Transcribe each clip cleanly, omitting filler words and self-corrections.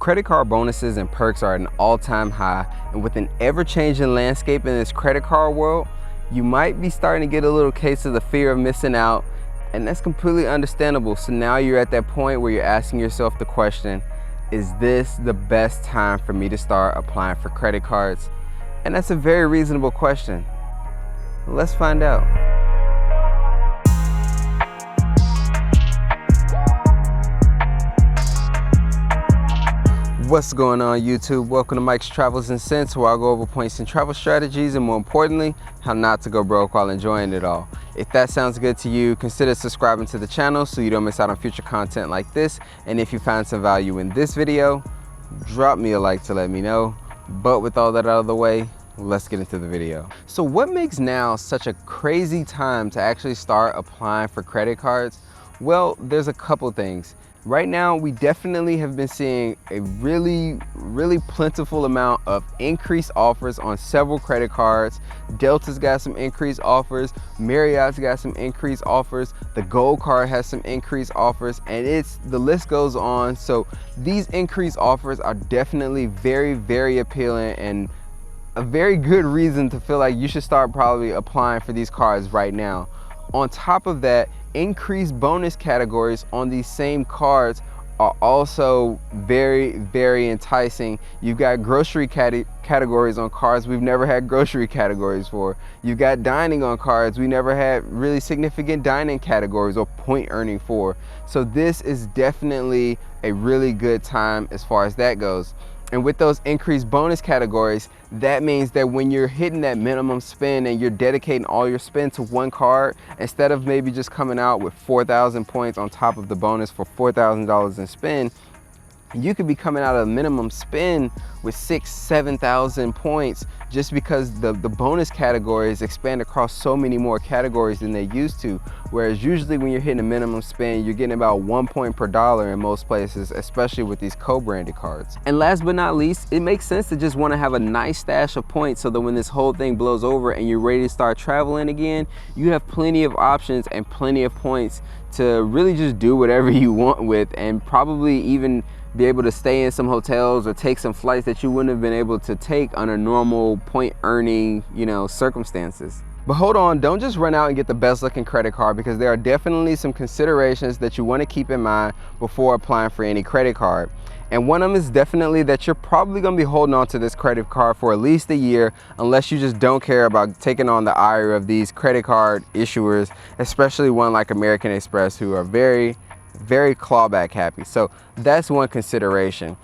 Credit card bonuses and perks are at an all-time high, and with an ever-changing landscape in this credit card world, you might be starting to get a little case of the fear of missing out, and that's completely understandable. So now you're at that point where you're asking yourself the question, is this the best time for me to start applying for credit cards? And that's a very reasonable question. Let's find out. What's going on, YouTube? Welcome to Mike's Travels and Cents, where I go over points and travel strategies, and more importantly, how not to go broke while enjoying it all. If that sounds good to you, consider subscribing to the channel so you don't miss out on future content like this. And if you find some value in this video, drop me a like to let me know. But with all that out of the way, let's get into the video. So what makes now such a crazy time to actually start applying for credit cards? Well, there's a couple things. Right now, we definitely have been seeing a really plentiful amount of increased offers on several credit cards. Delta's got some increased offers, Marriott's got some increased offers, the Gold card has some increased offers, and the list goes on. So these increased offers are definitely very appealing and a very good reason to feel like you should start probably applying for these cards right now. On top of that, increased bonus categories on these same cards are also very enticing. You've got grocery categories on cards we've never had grocery categories for. You've got dining on cards we never had really significant dining categories or point earning for. So this is definitely a really good time as far as that goes. And with those increased bonus categories, that means that when you're hitting that minimum spend and you're dedicating all your spend to one card, instead of maybe just coming out with 4,000 points on top of the bonus for $4,000 in spend, you could be coming out of a minimum spend with 6,000-7,000 points just because the bonus categories expand across so many more categories than they used to. Whereas usually when you're hitting a minimum spend, you're getting about 1 point per dollar in most places, especially with these co-branded cards. And last but not least, it makes sense to just want to have a nice stash of points so that when this whole thing blows over and you're ready to start traveling again, you have plenty of options and plenty of points to really just do whatever you want with, and probably even be able to stay in some hotels or take some flights that you wouldn't have been able to take under normal point earning, circumstances. But hold on, don't just run out and get the best looking credit card, because there are definitely some considerations that you want to keep in mind before applying for any credit card. And one of them is definitely that you're probably going to be holding on to this credit card for at least a year, unless you just don't care about taking on the ire of these credit card issuers, especially one like American Express, who are very clawback happy. So that's one consideration.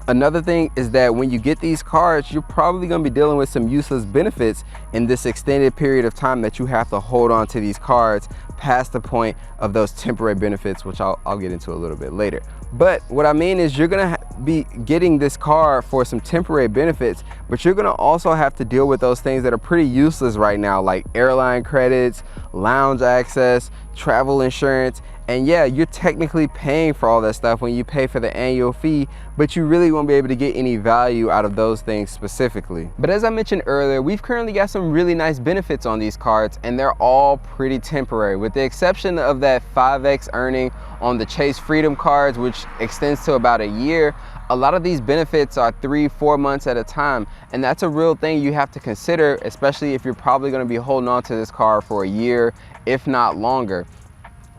Another thing is that when you get these cards, you're probably going to be dealing with some useless benefits in this extended period of time that you have to hold on to these cards past the point of those temporary benefits, which I'll get into a little bit later. But what I mean is you're going to be getting this card for some temporary benefits, but you're going to also have to deal with those things that are pretty useless right now, like airline credits, lounge access, travel insurance. And yeah, you're technically paying for all that stuff when you pay for the annual fee, but you really won't be able to get any value out of those things specifically. But as I mentioned earlier, we've currently got some really nice benefits on these cards, and they're all pretty temporary, with the exception of that 5x earning on the Chase Freedom cards, which extends to about a year. A lot of these benefits are 3-4 months at a time, and that's a real thing you have to consider, especially if you're probably going to be holding on to this card for a year, if not longer.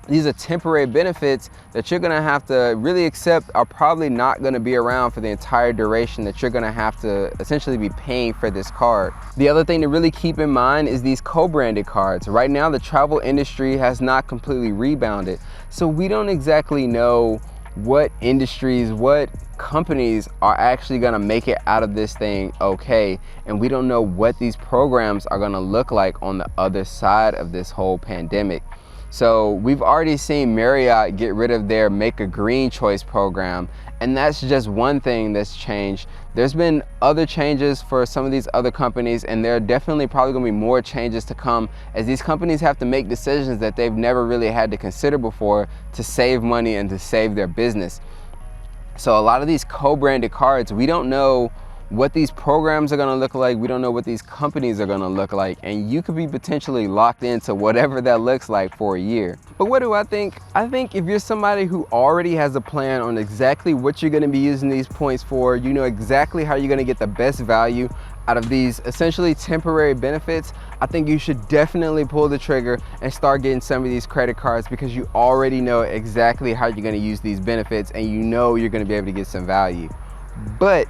These are temporary benefits that you're gonna have to really accept are probably not gonna be around for the entire duration that you're gonna have to essentially be paying for this card. The other thing to really keep in mind is these co-branded cards. Right now, the travel industry has not completely rebounded. So we don't exactly know what industries, what companies are actually gonna make it out of this thing okay. And we don't know what these programs are gonna look like on the other side of this whole pandemic. So we've already seen Marriott get rid of their Make a Green Choice program, and that's just one thing that's changed. There's been other changes for some of these other companies, and there are definitely probably gonna be more changes to come as these companies have to make decisions that they've never really had to consider before to save money and to save their business. So a lot of these co-branded cards, we don't know what these programs are going to look like. We don't know what these companies are going to look like, and you could be potentially locked into whatever that looks like for a year. But what do I think? I think if you're somebody who already has a plan on exactly what you're going to be using these points for, you know exactly how you're going to get the best value out of these essentially temporary benefits, I think you should definitely pull the trigger and start getting some of these credit cards, because you already know exactly how you're going to use these benefits and you know you're going to be able to get some value. But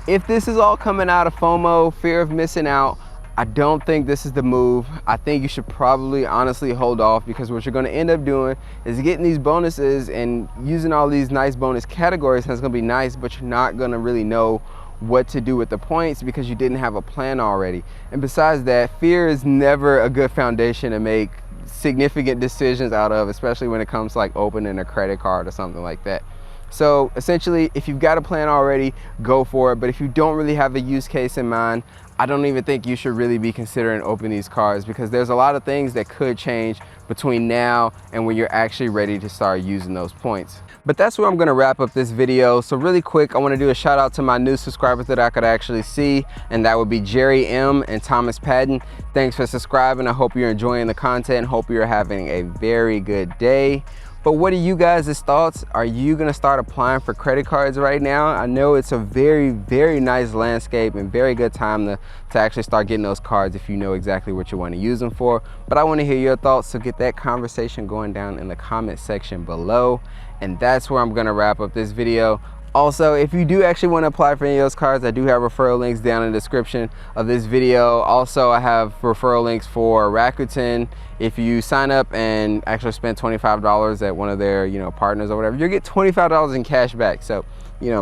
if this is all coming out of FOMO, fear of missing out, I don't think this is the move. I think you should probably honestly hold off, because what you're going to end up doing is getting these bonuses and using all these nice bonus categories, and it's going to be nice, but you're not going to really know what to do with the points because you didn't have a plan already. And besides that, fear is never a good foundation to make significant decisions out of, especially when it comes to like opening a credit card or something like that. So essentially, if you've got a plan already, go for it. But if you don't really have a use case in mind, I don't even think you should really be considering opening these cards, because there's a lot of things that could change between now and when you're actually ready to start using those points. But that's where I'm gonna wrap up this video. So really quick, I wanna do a shout out to my new subscribers that I could actually see, and that would be Jerry M and Thomas Patton. Thanks for subscribing. I hope you're enjoying the content. Hope you're having a very good day. But what are you guys' thoughts? Are you gonna start applying for credit cards right now? I know it's a very, very nice landscape and very good time to actually start getting those cards if you know exactly what you wanna use them for. But I wanna hear your thoughts, so get that conversation going down in the comment section below. And that's where I'm gonna wrap up this video. Also, if you do actually want to apply for any of those cards, I do have referral links down in the description of this video. Also, I have referral links for Rakuten. If you sign up and actually spend $25 at one of their partners or whatever, you'll get $25 in cash back. So,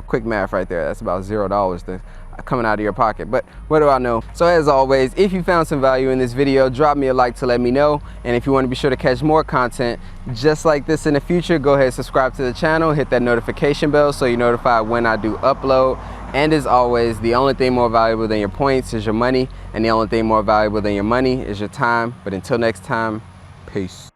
quick math right there. That's about $0 coming out of your pocket. But what do I know? So as always, if you found some value in this video, drop me a like to let me know. And if you want to be sure to catch more content just like this in the future, go ahead and subscribe to the channel, hit that notification bell so you're notified when I do upload. And as always, the only thing more valuable than your points is your money, and the only thing more valuable than your money is your time. But until next time, peace.